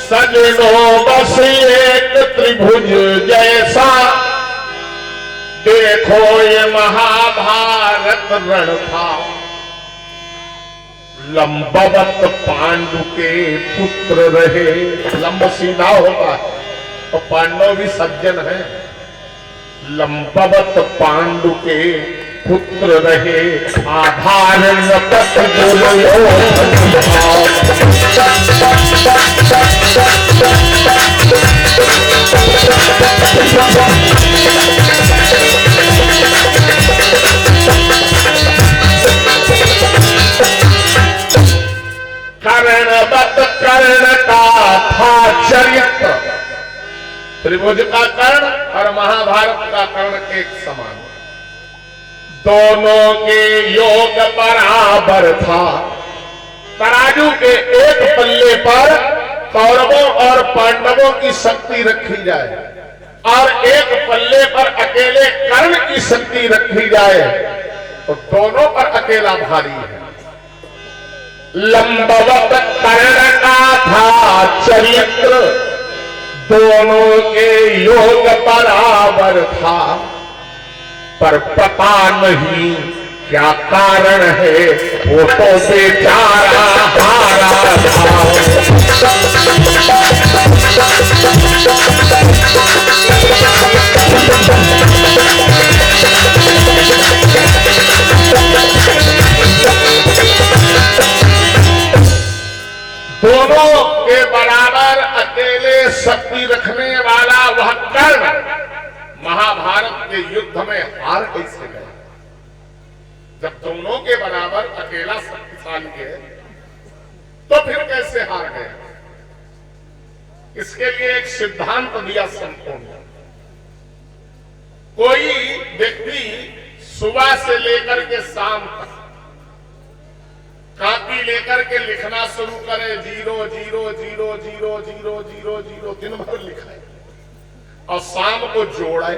सजनो बस एक त्रिभुज जैसा देखो ये महाभारत रण था। लंबवत पांडु के पुत्र रहे। लंब सीधा होता है तो पांडव भी सज्जन है। लंबवत पांडु के पुत्र रहे आधार कर्णवत कर्ण का था चरित्र। त्रिभुज का कर्ण और महाभारत का कर्ण एक समान, दोनों के योग बराबर था। तराजू के एक पल्ले पर कौरवों और पांडवों की शक्ति रखी जाए और एक पल्ले पर अकेले कर्ण की शक्ति रखी जाए तो दोनों पर अकेला भारी है। लंबवत कर्ण का था चरित्र, दोनों के योग बराबर था, पर पता नहीं क्या कारण है वो तो बेचारा हारा था। दोनों के बराबर अकेले शक्ति रखने वाला वह कर्ण महाभारत के युद्ध में हार कैसे गए? जब दोनों के बराबर अकेला शक्तिशाली है तो फिर कैसे हार गए? इसके लिए एक सिद्धांत दिया संतों ने। कोई व्यक्ति सुबह से लेकर के शाम तक कापी लेकर के लिखना शुरू करे, 0 0 0 0 0 0 0 दिन भर लिखाए और शाम को जोड़े।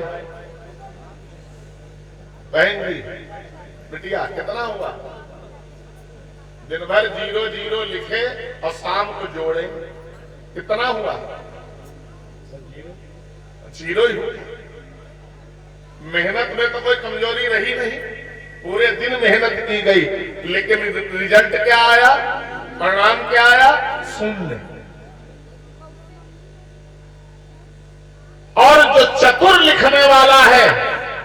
बहन जी बिटिया कितना हुआ? दिन भर 0 0 लिखे और शाम को जोड़े, कितना हुआ? 0 ही हुआ। मेहनत में तो कोई कमजोरी रही नहीं, पूरे दिन मेहनत की गई, लेकिन रिजल्ट क्या आया? परिणाम क्या आया? शून्य। और जो चतुर लिखने वाला है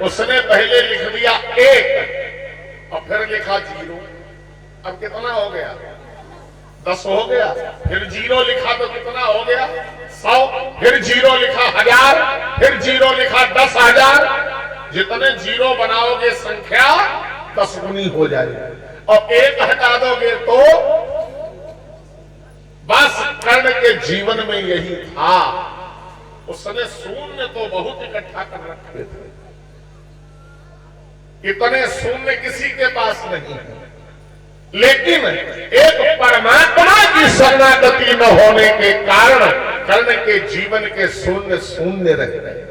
उसने पहले लिख दिया 1 और फिर लिखा 0। अब कितना हो गया? 10 हो गया। फिर 0 लिखा तो कितना हो गया? 100। फिर 0 लिखा 1000, फिर 0 लिखा 10,000। जितने 0 बनाओगे संख्या 10 गुनी हो जाएगी और 1 हटा दोगे तो बस कर्ण के जीवन में यही था। उसने शून्य तो बहुत इकट्ठा कर रखे थे, इतने शून्य किसी के पास नहीं है, लेकिन एक परमात्मा की शरणागति न होने के कारण कर्ण के जीवन के शून्य शून्य रह गए।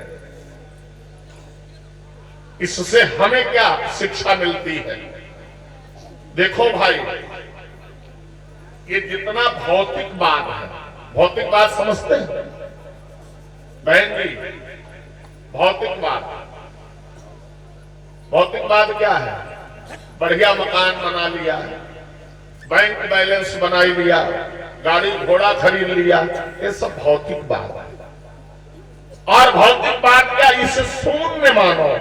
इससे हमें क्या शिक्षा मिलती है? देखो भाई, ये जितना भौतिकवाद है, भौतिकवाद समझते हैं बहन जी? भौतिकवाद क्या है? बढ़िया मकान बना लिया, बैंक बैलेंस बना लिया, गाड़ी घोड़ा खरीद लिया, ये सब भौतिकवाद है। और भौतिकवाद क्या? इसे शून्य मानो।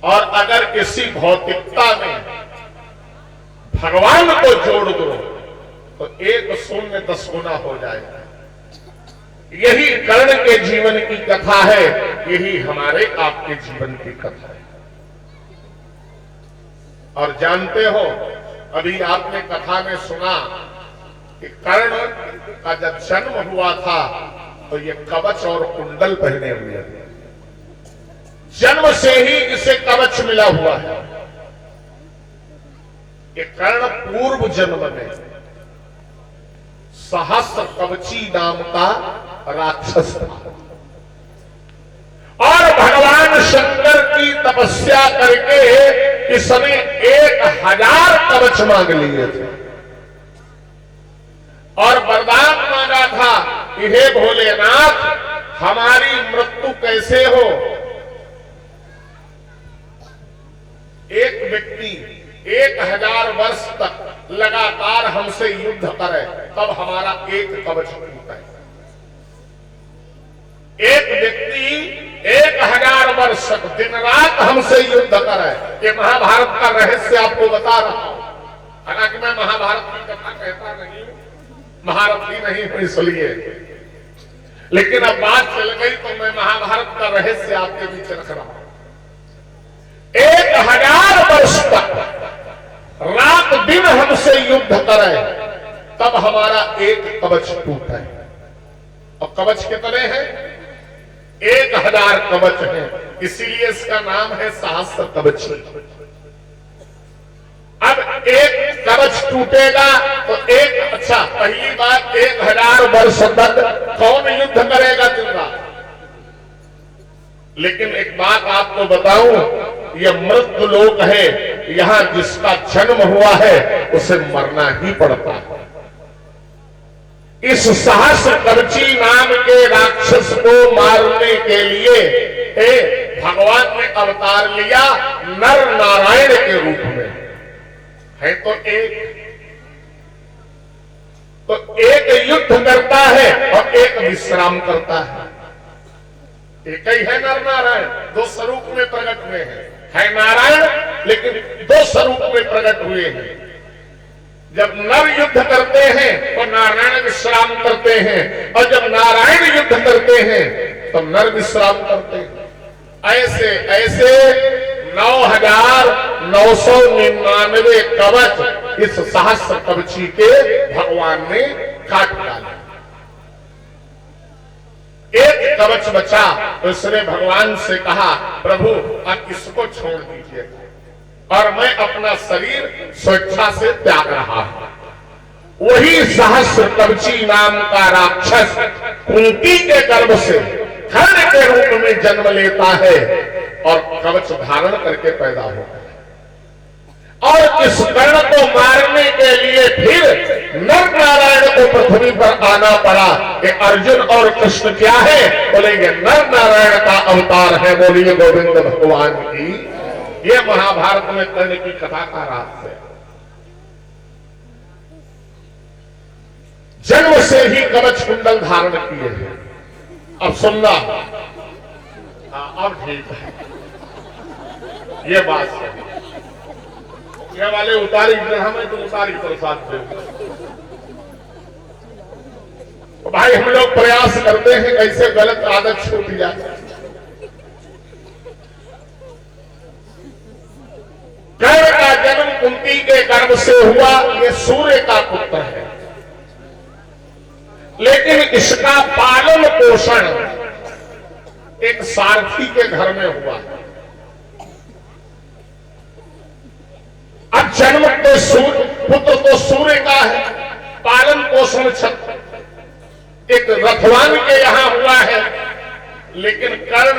और अगर इसी भौतिकता में भगवान को जोड़ दो तो 1 शून्य 10 गुना हो जाएगा। यही कर्ण के जीवन की कथा है, यही हमारे आपके जीवन की कथा है। और जानते हो, अभी आपने कथा में सुना कि कर्ण का जब जन्म हुआ था तो ये कवच और कुंडल पहने हुए थे। जन्म से ही इसे कवच मिला हुआ है। ये कर्ण पूर्व जन्म में सहस्र कवची नाम का राक्षस था और भगवान शंकर की तपस्या करके इसने 1000 कवच मांग लिए थे और वरदान मांगा था कि हे भोलेनाथ हमारी मृत्यु कैसे हो। एक व्यक्ति 1000 वर्ष तक लगातार हमसे युद्ध करे तब हमारा एक कवच टूटा है। एक व्यक्ति 1000 वर्ष तक दिन रात हमसे युद्ध करे। ये महाभारत का रहस्य आपको बता रहा हूं। हालांकि मैं महाभारत की कथा कहता नहीं हूं, महारथी नहीं हूं इसलिए, लेकिन अब बात चल गई तो मैं महाभारत का रहस्य आपके बीच रख रहा हूं। 1000 वर्ष तक रात दिन हमसे युद्ध करे तब हमारा एक कवच टूटा है। और कवच कितने हैं? 1000 कवच है, इसीलिए इसका नाम है सहस्र कवची। अब एक कवच टूटेगा तो एक, अच्छा पहली बात 1000 वर्ष तक कौन युद्ध करेगा दिन रात। लेकिन एक बात आपको बताऊं, यह मृत्यु लोक है, यहां जिसका जन्म हुआ है उसे मरना ही पड़ता है। इस सहस्र कवची नाम के राक्षस को मारने के लिए भगवान ने अवतार लिया नर नारायण के रूप में। है तो एक युद्ध करता है और एक विश्राम करता है। एक ही है नर नारायण, दो स्वरूप में प्रकट हुए हैं। है नारायण लेकिन दो स्वरूप में प्रकट हुए हैं। जब नर युद्ध करते हैं तो नारायण विश्राम करते हैं और जब नारायण युद्ध करते हैं तो नर विश्राम करते हैं। ऐसे ऐसे 9999 कवच इस सहस्र कवची के भगवान ने काट डाले। एक कवच बचा तो उसने भगवान से कहा प्रभु आप इसको छोड़ दीजिए और मैं अपना शरीर स्वेच्छा से त्याग रहा हूं। वही सहस्र कवची नाम का राक्षस कुंती के गर्भ से कर्ण के रूप में जन्म लेता है और कवच धारण करके पैदा होता है। और इस कर्ण को मारने के लिए फिर नर नारायण को पृथ्वी पर आना पड़ा। कि अर्जुन और कृष्ण क्या है? बोलेंगे नर नारायण का अवतार है। बोलिए गोविंद भगवान की। यह महाभारत में कर्ण की कथा का रहस्य है। जन्म से ही कवच कुंडल धारण किए हैं। अब सुनना, अब ठीक है, ये बात सही। ये वाले उतारी हमें तो उतारी प्रसाद दे। भाई हम लोग प्रयास करते हैं कैसे गलत आदत छूट जाए। कर्ण का जन्म कुंती के गर्भ से हुआ। ये सूर्य का पुत्र है, लेकिन इसका पालन पोषण एक सारथी के घर में हुआ। अब जन्म तो पुत्र तो सूर्य का है, पालन पोषण एक रथवान के यहां हुआ है। लेकिन कर्ण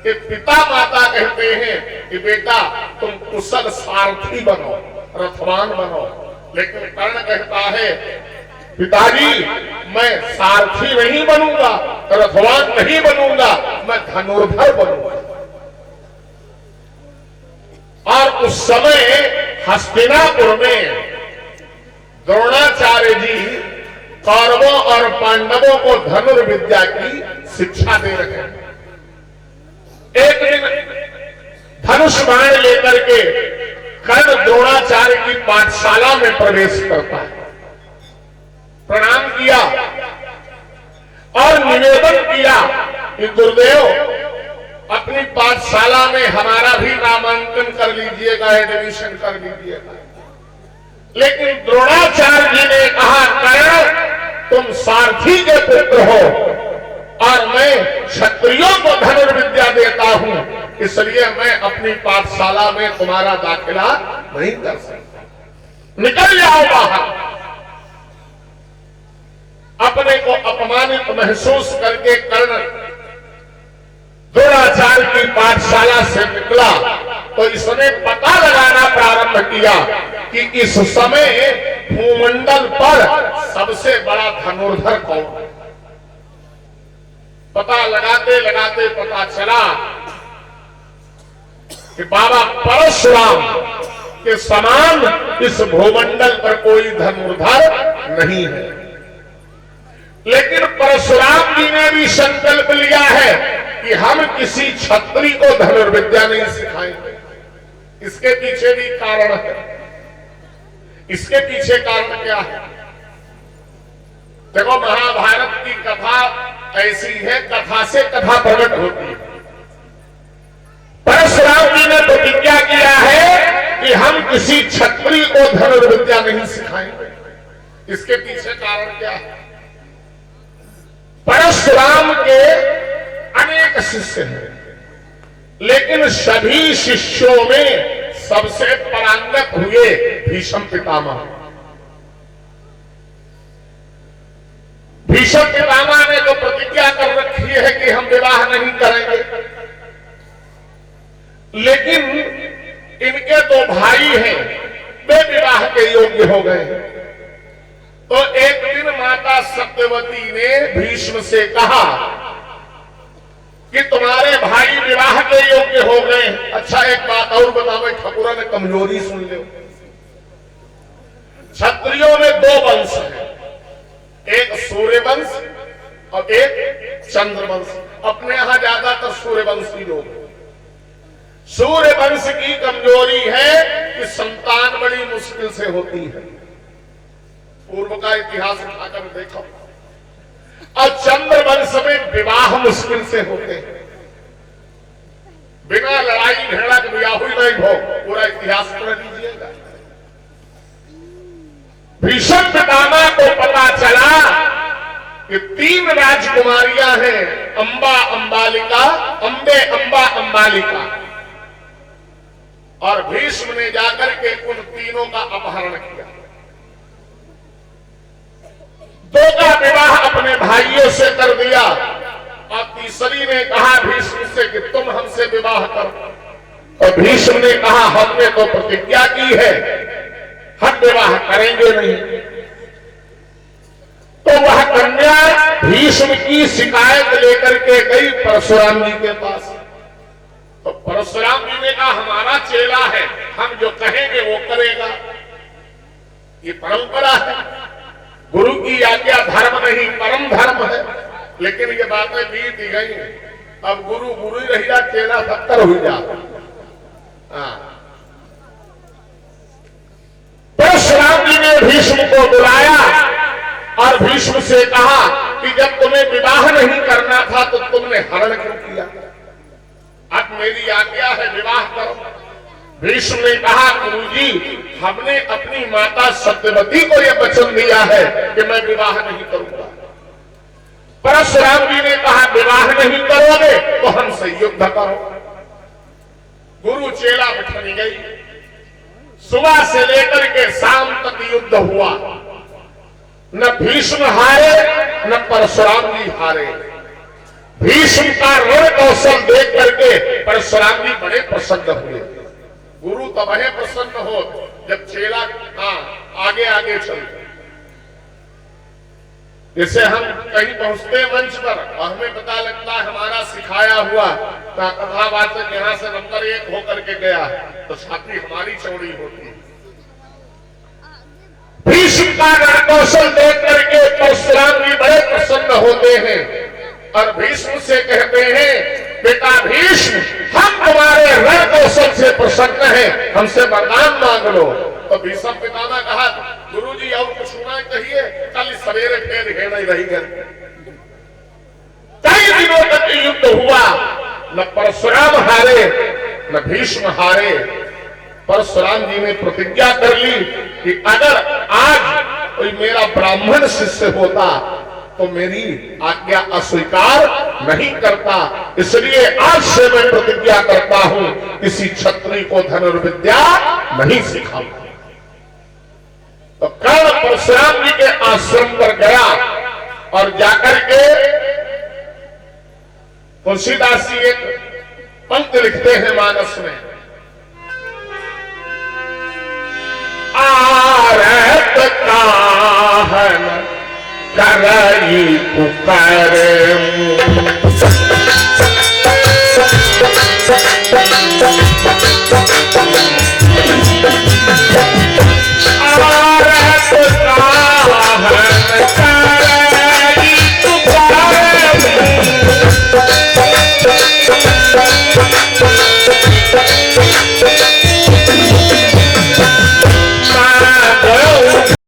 के पिता माता कहते हैं कि बेटा तुम कुशल सारथी बनो, रथवान बनो। लेकिन कर्ण कहता है पिताजी मैं सारथी नहीं बनूंगा, रथवान नहीं बनूंगा, मैं धनुर्धर बनूंगा। और उस समय हस्तिनापुर में द्रोणाचार्य जी कौरवों और पांडवों को धनुर्विद्या की शिक्षा दे रहे हैं। एक दिन धनुष बाण लेकर के कर्ण द्रोणाचार्य की पाठशाला में प्रवेश करता है। प्रणाम किया और निवेदन किया कि गुरुदेव अपनी पाठशाला में हमारा भी नामांकन कर लीजिएगा, एडमिशन कर लीजिएगा। लेकिन द्रोणाचार्य जी ने कहा कर्ण तुम सारथी के पुत्र हो और मैं क्षत्रियों को धनुर्विद्या देता हूं, इसलिए मैं अपनी पाठशाला में तुम्हारा दाखिला नहीं कर सकता, निकल जाओ बाहर। अपमानित महसूस करके कर्ण द्रोणाचार्य की पाठशाला से निकला तो इसने पता लगाना प्रारंभ किया कि इस समय भूमंडल पर सबसे बड़ा धनुर्धर कौन है। पता लगाते लगाते पता चला कि बाबा परशुराम के समान इस भूमंडल पर कोई धनुर्धर नहीं है। लेकिन परशुराम जी ने भी संकल्प लिया है कि हम किसी क्षत्रिय को धनुर्विद्या नहीं सिखाएंगे। इसके पीछे भी कारण है। इसके पीछे कारण क्या है? देखो, महाभारत की कथा ऐसी है, कथा से कथा प्रकट होती है। परशुराम जी ने प्रतिज्ञा किया है कि हम किसी क्षत्रिय को धनुर्विद्या नहीं सिखाएंगे। इसके पीछे कारण क्या है? परशुराम के अनेक शिष्य हैं, लेकिन सभी शिष्यों में सबसे परांगत हुए भीष्म पितामह। भीष्म पितामह ने तो प्रतिज्ञा कर रखी है कि हम विवाह नहीं करेंगे, लेकिन इनके दो भाई हैं, वे विवाह के योग्य हो गए। तो एक दिन माता सत्यवती ने भीष्म से कहा कि तुम्हारे भाई विवाह के योग्य हो गए। अच्छा, एक बात और बताओ, ठकुरा ने कमजोरी सुन लो। क्षत्रियों में दो वंश हैं, एक सूर्य वंश और एक चंद्र वंश। अपने यहां ज्यादातर सूर्य वंशी लोग। सूर्य वंश की कमजोरी है कि संतान बड़ी मुश्किल से होती है। पूर्व का इतिहास उठाकर देखो। और चंद्र वंश में विवाह मुश्किल से होते हैं। बिना लड़ाई झगड़ा के ब्याह ही नहीं हो। पूरा इतिहास पढ़ लीजिएगा। भीष्म पितामह को पता चला कि 3 राजकुमारियां हैं, अंबा, अंबालिका, अंबे, अंबा, अंबालिका। और भीष्म ने जाकर के उन तीनों का अपहरण किया। 2 का विवाह अपने भाइयों से कर दिया और तीसरी ने कहा भीष्म से कि तुम हमसे विवाह करो। और भीष्म ने कहा हमने तो प्रतिज्ञा की है, हम विवाह करेंगे नहीं। तो वह कन्या भीष्म की शिकायत लेकर के गई परशुराम जी के पास। तो परशुराम जी ने कहा हमारा चेला है, हम जो कहेंगे वो करेगा। ये परंपरा है, गुरु की आज्ञा धर्म नहीं परम धर्म है। लेकिन ये बातें बीत गई। अब गुरु गुरु ही रही जा, चेला 70 हो जा। परशुराम जी ने भीष्म को बुलाया और भीष्म से कहा कि जब तुम्हें विवाह नहीं करना था तो तुमने हरण क्यों किया? अब मेरी आज्ञा है, विवाह करो। भीष्म ने कहा गुरुजी, हमने अपनी माता सत्यवती को यह वचन दिया है कि मैं विवाह नहीं करूंगा। परशुराम जी ने कहा विवाह नहीं करोगे तो हमसे युद्ध करो। गुरु चेला बिठनी गई। सुबह से लेकर के शाम तक युद्ध हुआ। न भीष्म हारे न परशुराम जी हारे। भीष्म का रण कौशल देख करके परशुराम जी बड़े प्रसन्न हुए। गुरु तब है प्रसन्न हो जब चेला आगे आगे चलते। जैसे हम कहीं पहुंचते मंच पर और हमें पता लगता है हमारा सिखाया हुआ कथावाचक यहां से नंबर 1 होकर के गया है, तो छाती हमारी चौड़ी होती है। भीष्म का रण कौशल देख करके परशुराम जी बड़े प्रसन्न होते हैं और भीष्म से कहते हैं बेटा भीष्म, हम तुम्हारे रण कौशल से प्रसन्न हैं, हमसे वरदान मांग लो। तो भीष्म पिता ने कहा गुरुजी और कुछ होना चाहिए, कल सवेरे फिर है नहीं रही गई। कई दिनों तक युद्ध हुआ, न परशुराम हारे न भीष्म हारे। परशुराम जी ने प्रतिज्ञा कर ली कि अगर आज कोई मेरा ब्राह्मण शिष्य होता तो मेरी आज्ञा अस्वीकार नहीं करता। इसलिए आज से मैं प्रतिज्ञा करता हूं किसी क्षत्रिय को धनुर्विद्या नहीं सिखाऊंगा। तो कर्ण परशुराम जी के आश्रम पर गया और जाकर के तुलसीदास जी एक पंक्ति लिखते हैं मानस में, आरत काहन करई पुकार